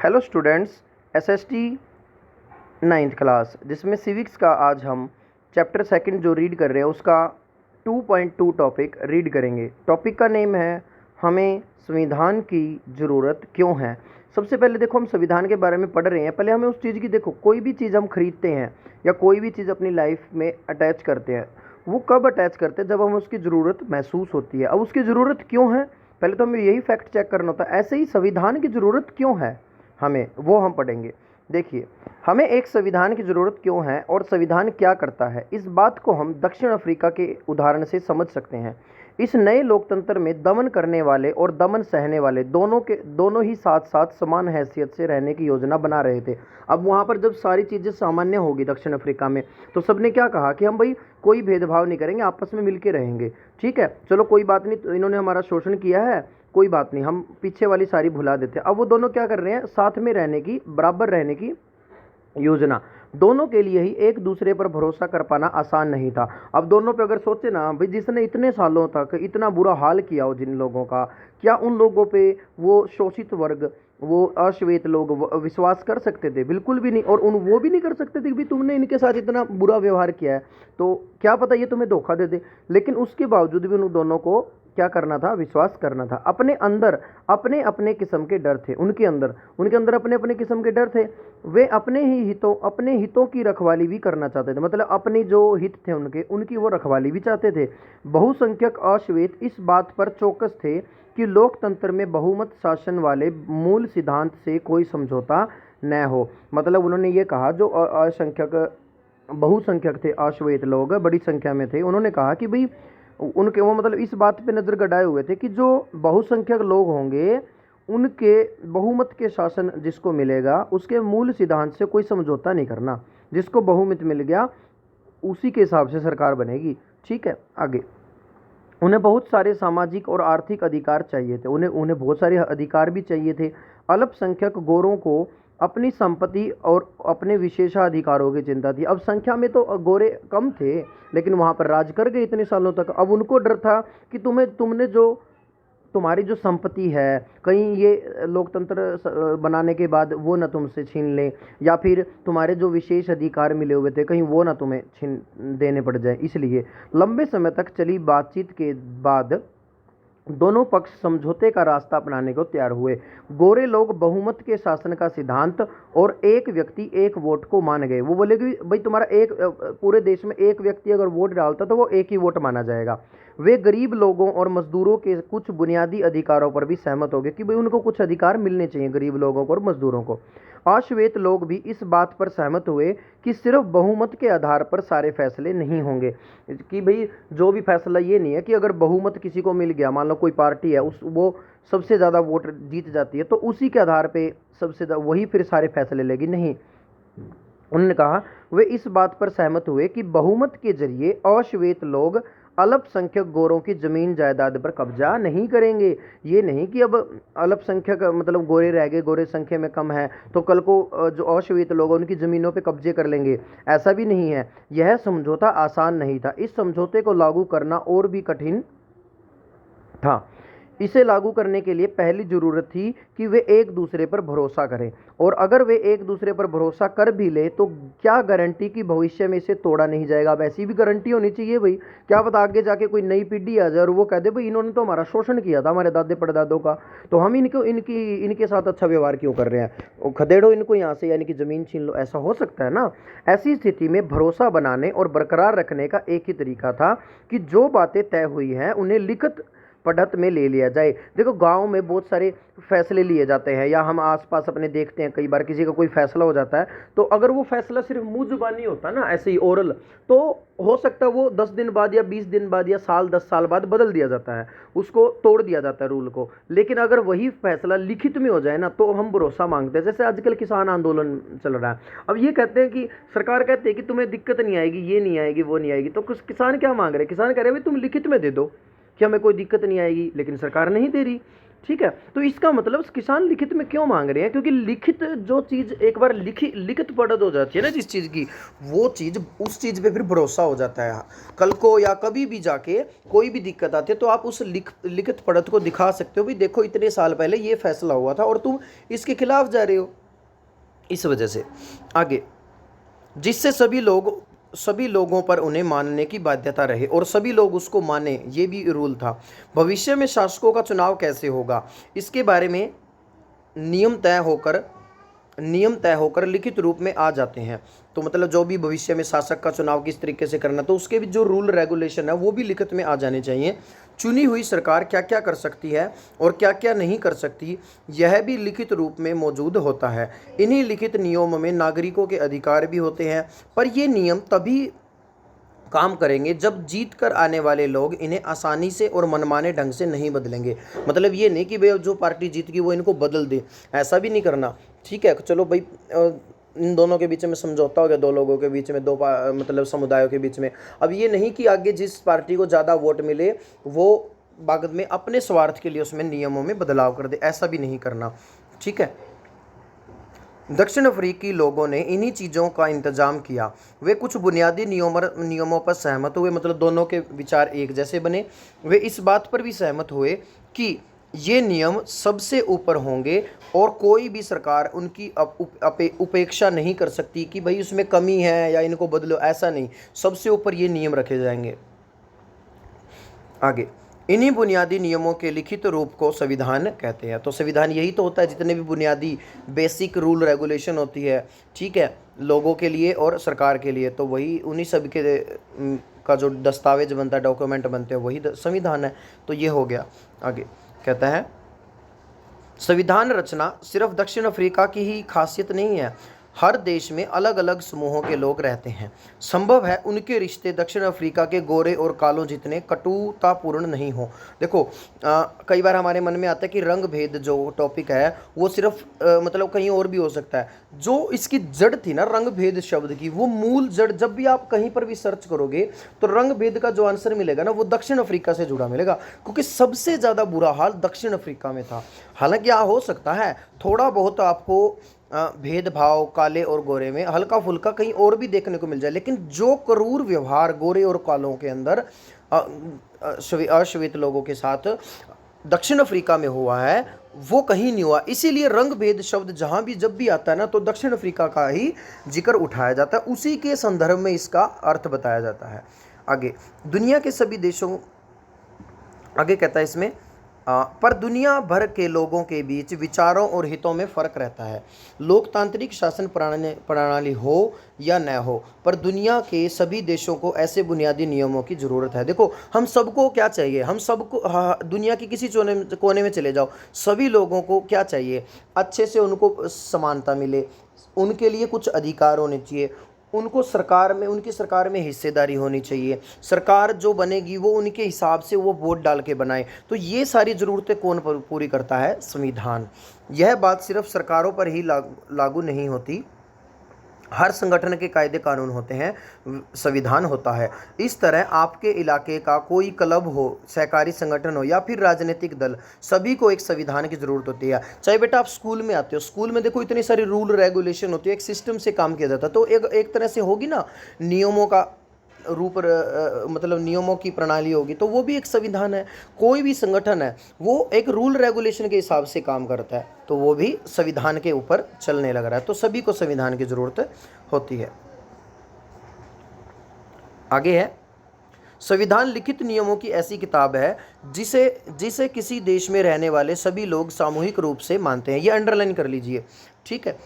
Hello students, SST 9th class जिसमें civics का आज हम चैप्टर सेकंड जो रीड कर रहे हैं उसका 2.2 टॉपिक रीड करेंगे। टॉपिक का नेम है हमें संविधान की ज़रूरत क्यों है। सबसे पहले देखो, हम संविधान के बारे में पढ़ रहे हैं, पहले हमें उस चीज़ की देखो, कोई भी चीज़ हम खरीदते हैं या कोई भी चीज़ अपनी लाइफ में अटैच करते हैं, वो कब अटैच करते हैं? जब हमें उसकी ज़रूरत महसूस होती है। अब उसकी ज़रूरत क्यों है, पहले तो हमें यही फैक्ट चेक करना होता है। ऐसे ही संविधान की ज़रूरत क्यों है हमें, वो हम पढ़ेंगे। देखिए, हमें एक संविधान की ज़रूरत क्यों है और संविधान क्या करता है, इस बात को हम दक्षिण अफ्रीका के उदाहरण से समझ सकते हैं। इस नए लोकतंत्र में दमन करने वाले और दमन सहने वाले दोनों ही साथ साथ समान हैसियत से रहने की योजना बना रहे थे। अब वहाँ पर जब सारी चीज़ें सामान्य होगी दक्षिण अफ्रीका में, तो सबने क्या कहा कि हम भाई कोई भेदभाव नहीं करेंगे, आपस में मिलके रहेंगे। ठीक है, चलो कोई बात नहीं, तो इन्होंने हमारा शोषण किया है, कोई बात नहीं, हम पीछे वाली सारी भुला देते हैं। अब वो दोनों क्या कर रहे हैं, साथ में रहने की, बराबर रहने की योजना। दोनों के लिए ही एक दूसरे पर भरोसा कर पाना आसान नहीं था। अब दोनों पे अगर सोचे ना भाई, जिसने इतने सालों तक इतना बुरा हाल किया हो जिन लोगों का, क्या उन लोगों पे वो शोषित वर्ग, वो अश्वेत लोग विश्वास कर सकते थे? बिल्कुल भी नहीं। और वो भी नहीं कर सकते थे कि भाई तुमने इनके साथ इतना बुरा व्यवहार किया है तो क्या पता ये तुम्हें धोखा दे दे। लेकिन उसके बावजूद भी उन दोनों को क्या करना था, विश्वास करना था। अपने अंदर अपने अपने किस्म के डर थे, उनके अंदर अपने अपने किस्म के डर थे। वे अपने हितों की रखवाली भी करना चाहते थे, मतलब अपने जो हित थे उनकी वो रखवाली भी चाहते थे। बहुसंख्यक अश्वेत इस बात पर चौकस थे कि लोकतंत्र में बहुमत शासन वाले मूल सिद्धांत से कोई समझौता न हो। मतलब उन्होंने ये कहा, जो बहुसंख्यक थे, अश्वेत लोग बड़ी संख्या में थे, उन्होंने कहा कि भाई उनके वो मतलब इस बात पे नज़र गड़ाए हुए थे कि जो बहुसंख्यक लोग होंगे उनके बहुमत के शासन जिसको मिलेगा उसके मूल सिद्धांत से कोई समझौता नहीं करना। जिसको बहुमत मिल गया उसी के हिसाब से सरकार बनेगी। ठीक है, आगे उन्हें बहुत सारे सामाजिक और आर्थिक अधिकार चाहिए थे, उन्हें बहुत सारे अधिकार भी चाहिए थे। अल्पसंख्यक गोरों को अपनी संपत्ति और अपने विशेषाधिकारों की चिंता थी। अब संख्या में तो गोरे कम थे, लेकिन वहाँ पर राज कर गए इतने सालों तक। अब उनको डर था कि तुम्हारी जो संपत्ति है, कहीं ये लोकतंत्र बनाने के बाद वो ना तुमसे छीन लें, या फिर तुम्हारे जो विशेष अधिकार मिले हुए थे कहीं वो ना तुम्हें छीन देने पड़ जाए। इसलिए लंबे समय तक चली बातचीत के बाद दोनों पक्ष समझौते का रास्ता अपनाने को तैयार हुए। गोरे लोग बहुमत के शासन का सिद्धांत और एक व्यक्ति एक वोट को मान गए। वो बोले कि भाई तुम्हारा पूरे देश में एक व्यक्ति अगर वोट डालता तो वो एक ही वोट माना जाएगा। वे गरीब लोगों और मजदूरों के कुछ बुनियादी अधिकारों पर भी सहमत हो गए कि भाई उनको कुछ अधिकार मिलने चाहिए, गरीब लोगों को और मजदूरों को। अश्वेत लोग भी इस बात पर सहमत हुए कि सिर्फ बहुमत के आधार पर सारे फैसले नहीं होंगे, कि भाई जो भी फैसला ये नहीं है कि अगर बहुमत किसी को मिल गया, मान लो कोई पार्टी है वो सबसे ज़्यादा वोट जीत जाती है तो उसी के आधार पे वही फिर सारे फैसले लेगी, नहीं। उन्होंने कहा वे इस बात पर सहमत हुए कि बहुमत के जरिए अश्वेत लोग अल्पसंख्यक गोरों की जमीन जायदाद पर कब्जा नहीं करेंगे। ये नहीं कि अब अल्पसंख्यक मतलब गोरे रह गए, गोरे संख्या में कम है तो कल को जो अश्वेत लोग उनकी ज़मीनों पे कब्जे कर लेंगे, ऐसा भी नहीं है। यह समझौता आसान नहीं था, इस समझौते को लागू करना और भी कठिन था। इसे लागू करने के लिए पहली ज़रूरत थी कि वे एक दूसरे पर भरोसा करें, और अगर वे एक दूसरे पर भरोसा कर भी ले तो क्या गारंटी कि भविष्य में इसे तोड़ा नहीं जाएगा। अब ऐसी भी गारंटी होनी चाहिए भाई, क्या पता आगे जाके कोई नई पीढ़ी आ जाए और वो कह दे भाई इन्होंने तो हमारा शोषण किया था, हमारे दादे परदादों का, तो हम इनके साथ अच्छा व्यवहार क्यों कर रहे हैं, खदेड़ो इनको यहाँ से, यानी कि ज़मीन छीन लो। ऐसा हो सकता है ना। ऐसी स्थिति में भरोसा बनाने और बरकरार रखने का एक ही तरीका था कि जो बातें तय हुई हैं उन्हें लिखित पढ़त में ले लिया जाए। देखो, गांव में बहुत सारे फैसले लिए जाते हैं, या हम आसपास अपने देखते हैं, कई बार किसी का कोई फैसला हो जाता है तो अगर वो फैसला सिर्फ मुंह जुबानी होता ना, ऐसे ही ओरल, तो हो सकता है वो 10 दिन बाद या 20 दिन बाद या साल 10 साल बाद बदल दिया जाता है, उसको तोड़ दिया जाता है रूल को। लेकिन अगर वही फैसला लिखित में हो जाए ना तो हम भरोसा मांगते हैं। जैसे आजकल किसान आंदोलन चल रहा है, अब ये कहते हैं कि सरकार कहती है कि तुम्हें दिक्कत नहीं आएगी, ये नहीं आएगी, वो नहीं आएगी, तो कुछ किसान क्या मांग रहे हैं, किसान कह रहे हैं भाई तुम लिखित में दे दो कि हमें कोई दिक्कत नहीं आएगी, लेकिन सरकार नहीं दे रही। ठीक है। तो इसका मतलब किसान लिखित में क्यों मांग रहे हैं, क्योंकि लिखित जो चीज़ एक बार लिखित पढ़त हो जाती है ना जिस चीज़ की, वो चीज़ उस चीज़ पे फिर भरोसा हो जाता है। कल को या कभी भी जाके कोई भी दिक्कत आती है तो आप उस लिखित पढ़त को दिखा सकते हो, भाई देखो इतने साल पहले ये फैसला हुआ था और तुम इसके खिलाफ जा रहे हो। इस वजह से आगे, जिससे सभी लोगों पर उन्हें मानने की बाध्यता रहे और सभी लोग उसको माने, ये भी रूल था। भविष्य में शासकों का चुनाव कैसे होगा, इसके बारे में नियम तय होकर लिखित रूप में आ जाते हैं। तो मतलब जो भी भविष्य में शासक का चुनाव किस तरीके से करना, तो उसके भी जो रूल रेगुलेशन है वो भी लिखित में आ जाने चाहिए। चुनी हुई सरकार क्या क्या कर सकती है और क्या क्या नहीं कर सकती, यह भी लिखित रूप में मौजूद होता है। इन्हीं लिखित नियमों में नागरिकों के अधिकार भी होते हैं, पर ये नियम तभी काम करेंगे जब जीत कर आने वाले लोग इन्हें आसानी से और मनमाने ढंग से नहीं बदलेंगे। मतलब ये नहीं कि भाई जो पार्टी जीत गई वो इनको बदल दे, ऐसा भी नहीं करना। ठीक है, चलो भाई इन दोनों के बीच में समझौता हो गया, दो लोगों के बीच में, मतलब समुदायों के बीच में। अब ये नहीं कि आगे जिस पार्टी को ज़्यादा वोट मिले वो बाद में अपने स्वार्थ के लिए उसमें नियमों में बदलाव कर दे, ऐसा भी नहीं करना। ठीक है। दक्षिण अफ्रीकी लोगों ने इन्हीं चीज़ों का इंतजाम किया। वे कुछ बुनियादी नियमों पर सहमत हुए, मतलब दोनों के विचार एक जैसे बने। वे इस बात पर भी सहमत हुए कि ये नियम सबसे ऊपर होंगे और कोई भी सरकार उनकी उपेक्षा नहीं कर सकती कि भाई उसमें कमी है या इनको बदलो, ऐसा नहीं, सबसे ऊपर ये नियम रखे जाएंगे। आगे, इन्हीं बुनियादी नियमों के लिखित रूप को संविधान कहते हैं। तो संविधान यही तो होता है, जितने भी बुनियादी बेसिक रूल रेगुलेशन होती है, ठीक है, लोगों के लिए और सरकार के लिए, तो वही उन्हीं सब के का जो दस्तावेज बनता है, डॉक्यूमेंट बनते हैं, वही संविधान है। तो ये हो गया। आगे कहता है, संविधान रचना सिर्फ दक्षिण अफ्रीका की ही खासियत नहीं है, हर देश में अलग अलग समूहों के लोग रहते हैं। संभव है उनके रिश्ते दक्षिण अफ्रीका के गोरे और कालों जितने कटुतापूर्ण नहीं हो। देखो कई बार हमारे मन में आता है कि रंग भेद जो टॉपिक है वो सिर्फ मतलब कहीं और भी हो सकता है। जो इसकी जड़ थी ना रंग भेद शब्द की, वो मूल जड़, जब भी आप कहीं पर भी सर्च करोगे तो रंग भेद का जो आंसर मिलेगा ना वो दक्षिण अफ्रीका से जुड़ा मिलेगा, क्योंकि सबसे ज़्यादा बुरा हाल दक्षिण अफ्रीका में था। हालांकि यहाँ हो सकता है थोड़ा बहुत आपको भेदभाव काले और गोरे में हल्का फुल्का कहीं और भी देखने को मिल जाए, लेकिन जो क्रूर व्यवहार गोरे और कालों के अंदर अश्वेत लोगों के साथ दक्षिण अफ्रीका में हुआ है वो कहीं नहीं हुआ। इसीलिए रंग भेद शब्द जहाँ भी जब भी आता है ना तो दक्षिण अफ्रीका का ही जिक्र उठाया जाता है, उसी के संदर्भ में इसका अर्थ बताया जाता है। आगे, दुनिया के सभी देशों, आगे कहता है इसमें पर दुनिया भर के लोगों के बीच विचारों और हितों में फ़र्क रहता है। लोकतांत्रिक शासन प्रणाली हो या न हो, पर दुनिया के सभी देशों को ऐसे बुनियादी नियमों की ज़रूरत है। देखो हम सबको क्या चाहिए, हम सबको दुनिया के किसी कोने में चले जाओ, सभी लोगों को क्या चाहिए, अच्छे से उनको समानता मिले, उनके लिए कुछ अधिकार होने चाहिए, उनको उनकी सरकार में हिस्सेदारी होनी चाहिए, सरकार जो बनेगी वो उनके हिसाब से वो वोट डाल के बनाए। तो ये सारी ज़रूरतें कौन पूरी करता है? संविधान। यह बात सिर्फ सरकारों पर ही लागू नहीं होती, हर संगठन के कायदे कानून होते हैं, संविधान होता है। इस तरह आपके इलाके का कोई क्लब हो, सहकारी संगठन हो या फिर राजनीतिक दल, सभी को एक संविधान की ज़रूरत होती है। चाहे बेटा आप स्कूल में आते हो, स्कूल में देखो इतने सारे रूल रेगुलेशन होते हैं, एक सिस्टम से काम किया जाता है, तो एक तरह से होगी ना नियमों का रूप, मतलब नियमों की प्रणाली होगी, तो वो भी एक संविधान है। कोई भी संगठन है वो एक रूल रेगुलेशन के हिसाब से काम करता है, तो वो भी संविधान के ऊपर चलने लग रहा है। तो सभी को संविधान की ज़रूरत होती है। आगे है, संविधान लिखित नियमों की ऐसी किताब है जिसे किसी देश में रहने वाले सभी लोग सामूहिक रूप से मानते हैं। ये अंडरलाइन कर लीजिए, ठीक है।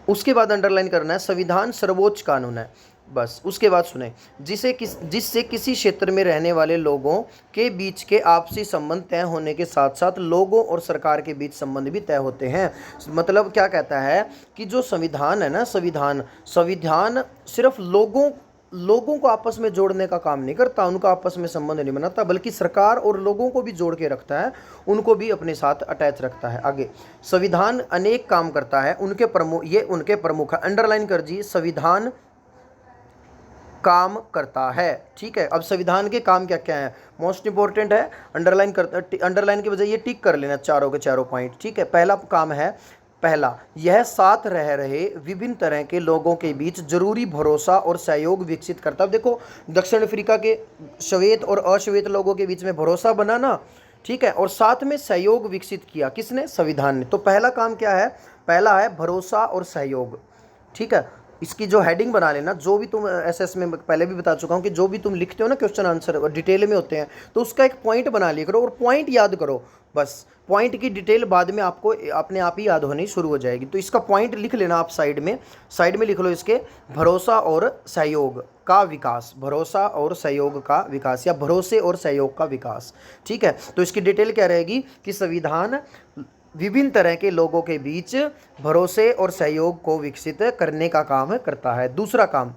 उसके बाद अंडरलाइन करना है, संविधान सर्वोच्च कानून है। बस उसके बाद सुने, जिससे किसी क्षेत्र में रहने वाले लोगों के बीच के आपसी संबंध तय होने के साथ साथ लोगों और सरकार के बीच संबंध भी तय होते हैं। मतलब क्या कहता है कि जो संविधान है ना, संविधान सिर्फ लोगों को आपस में जोड़ने का काम नहीं करता, उनका आपस में संबंध नहीं बनाता, बल्कि सरकार और लोगों को भी जोड़ के रखता है, उनको भी अपने साथ अटैच रखता है। आगे, संविधान अनेक काम करता है, उनके प्रमुख है, अंडरलाइन कर दीजिए, संविधान काम करता है। ठीक है, अब संविधान के काम क्या क्या हैं, मोस्ट इंपॉर्टेंट है, अंडरलाइन की बजाय ये टिक कर लेना चारों के चारों पॉइंट। ठीक है, पहला काम है, पहला, यह साथ रह रहे विभिन्न तरह के लोगों के बीच जरूरी भरोसा और सहयोग विकसित करता है। देखो, दक्षिण अफ्रीका के श्वेत और अश्वेत लोगों के बीच में भरोसा बना ना, ठीक है, और साथ में सहयोग विकसित किया, किसने, संविधान ने। तो पहला काम क्या है, पहला है भरोसा और सहयोग। ठीक है, इसकी जो हेडिंग बना लेना, जो भी तुम एसएस में पहले भी बता चुका हूँ कि जो भी तुम लिखते हो ना क्वेश्चन आंसर डिटेल में होते हैं, तो उसका एक पॉइंट बना लिया करो और पॉइंट याद करो। बस पॉइंट की डिटेल बाद में आपको अपने आप ही याद होनी शुरू हो जाएगी। तो इसका पॉइंट लिख लेना आप साइड में लिख लो इसके, भरोसा और सहयोग का विकास, भरोसा और सहयोग का विकास, या भरोसे और सहयोग का विकास। ठीक है, तो इसकी डिटेल क्या रहेगी कि संविधान विभिन्न तरह के लोगों के बीच भरोसे और सहयोग को विकसित करने का काम करता है। दूसरा काम,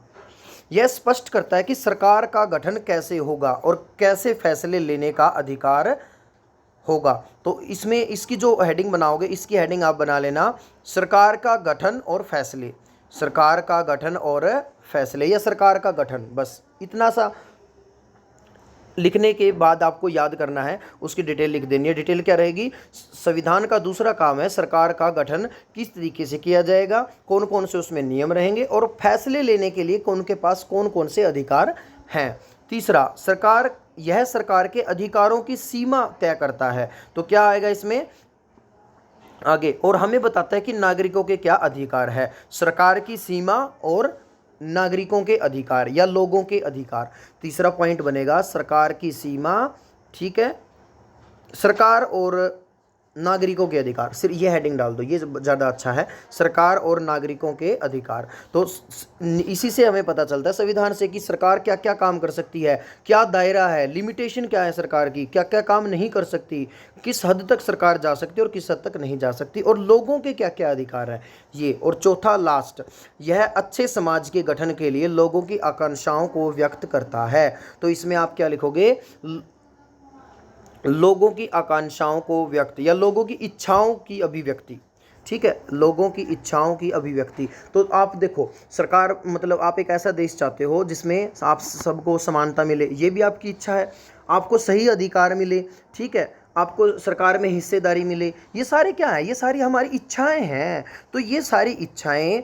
यह स्पष्ट करता है कि सरकार का गठन कैसे होगा और कैसे फैसले लेने का अधिकार होगा। तो इसमें इसकी जो हेडिंग बनाओगे, इसकी हेडिंग आप बना लेना, सरकार का गठन और फैसले, सरकार का गठन और फैसले, या सरकार का गठन। बस इतना सा लिखने के बाद आपको याद करना है, उसकी डिटेल लिख देनी है। डिटेल क्या रहेगी, संविधान का दूसरा काम है सरकार का गठन किस तरीके से किया जाएगा, कौन कौन से उसमें नियम रहेंगे, और फैसले लेने के लिए उनके पास कौन कौन से अधिकार हैं। तीसरा, यह सरकार के अधिकारों की सीमा तय करता है। तो क्या आएगा इसमें आगे, और हमें बताता है कि नागरिकों के क्या अधिकार है, सरकार की सीमा और नागरिकों के अधिकार या लोगों के अधिकार। तीसरा पॉइंट बनेगा सरकार की सीमा, ठीक है, सरकार और नागरिकों के अधिकार, सिर्फ ये हेडिंग डाल दो, ये ज़्यादा अच्छा है, सरकार और नागरिकों के अधिकार। तो इसी से हमें पता चलता है संविधान से कि सरकार क्या क्या काम कर सकती है, क्या दायरा है, लिमिटेशन क्या है सरकार की, क्या क्या काम नहीं कर सकती, किस हद तक सरकार जा सकती है और किस हद तक नहीं जा सकती, और लोगों के क्या क्या अधिकार है ये। और चौथा लास्ट, यह अच्छे समाज के गठन के लिए लोगों की आकांक्षाओं को व्यक्त करता है। तो इसमें आप क्या लिखोगे, लोगों की आकांक्षाओं को व्यक्त, या लोगों की इच्छाओं की अभिव्यक्ति। ठीक है, लोगों की इच्छाओं की अभिव्यक्ति। तो आप देखो, सरकार मतलब आप एक ऐसा देश चाहते हो जिसमें आप सबको समानता मिले, ये भी आपकी इच्छा है, आपको सही अधिकार मिले, ठीक है, आपको सरकार में हिस्सेदारी मिले, ये सारे क्या है, ये सारी हमारी इच्छाएं हैं। तो ये सारी इच्छाएं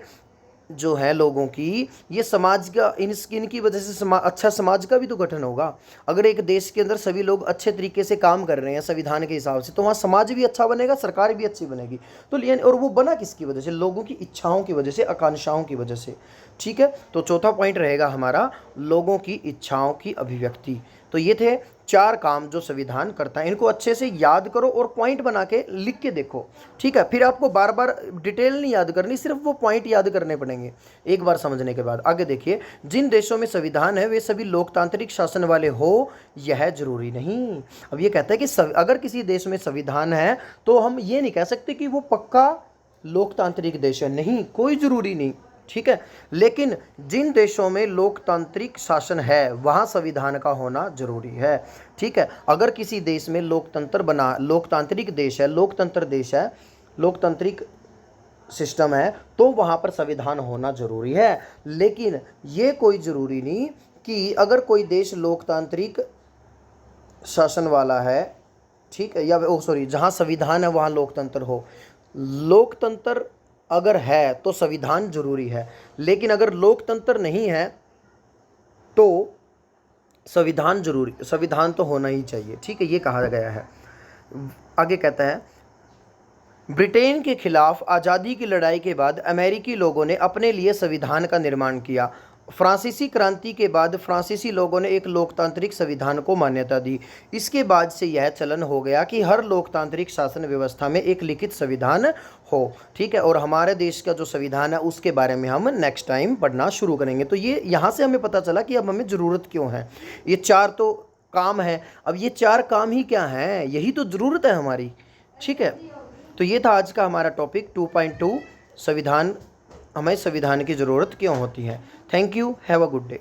जो है लोगों की, ये समाज का, इनकी वजह से अच्छा समाज का भी तो गठन होगा। अगर एक देश के अंदर सभी लोग अच्छे तरीके से काम कर रहे हैं संविधान के हिसाब से, तो वहाँ समाज भी अच्छा बनेगा, सरकार भी अच्छी बनेगी। तो और वो बना किसकी वजह से, लोगों की इच्छाओं की वजह से, आकांक्षाओं की वजह से। ठीक है, तो चौथा पॉइंट रहेगा हमारा लोगों की इच्छाओं की अभिव्यक्ति। तो ये थे 4 काम जो संविधान करता है, इनको अच्छे से याद करो और पॉइंट बना के लिख के देखो। ठीक है, फिर आपको बार बार डिटेल नहीं याद करनी, सिर्फ वो पॉइंट याद करने पड़ेंगे एक बार समझने के बाद। आगे देखिए, जिन देशों में संविधान है वे सभी लोकतांत्रिक शासन वाले हो, यह जरूरी नहीं। अब ये कहता है कि अगर किसी देश में संविधान है तो हम ये नहीं कह सकते कि वो पक्का लोकतांत्रिक देश है, नहीं, कोई जरूरी नहीं। ठीक है, लेकिन जिन देशों में लोकतांत्रिक शासन है वहाँ संविधान का होना जरूरी है। ठीक है, अगर किसी देश में लोकतांत्रिक देश है, लोकतांत्रिक सिस्टम है, तो वहाँ पर संविधान होना जरूरी है। लेकिन ये कोई ज़रूरी नहीं कि अगर कोई देश लोकतांत्रिक शासन वाला है, ठीक है, या जहाँ संविधान है वहाँ लोकतंत्र हो। लोकतंत्र अगर है तो संविधान जरूरी है, लेकिन अगर लोकतंत्र नहीं है तो संविधान तो होना ही चाहिए। ठीक है, ये कहा गया है। आगे कहता है, ब्रिटेन के खिलाफ आज़ादी की लड़ाई के बाद अमेरिकी लोगों ने अपने लिए संविधान का निर्माण किया। फ्रांसीसी क्रांति के बाद फ्रांसीसी लोगों ने एक लोकतांत्रिक संविधान को मान्यता दी। इसके बाद से यह चलन हो गया कि हर लोकतांत्रिक शासन व्यवस्था में एक लिखित संविधान हो। ठीक है, और हमारे देश का जो संविधान है उसके बारे में हम नेक्स्ट टाइम पढ़ना शुरू करेंगे। तो ये यहाँ से हमें पता चला कि अब हमें ज़रूरत क्यों है। ये 4 तो काम है, अब ये 4 काम ही क्या हैं, यही तो ज़रूरत है हमारी। ठीक है, तो ये था आज का हमारा टॉपिक 2.2, संविधान, हमें संविधान की ज़रूरत क्यों होती है। Thank you, have a good day.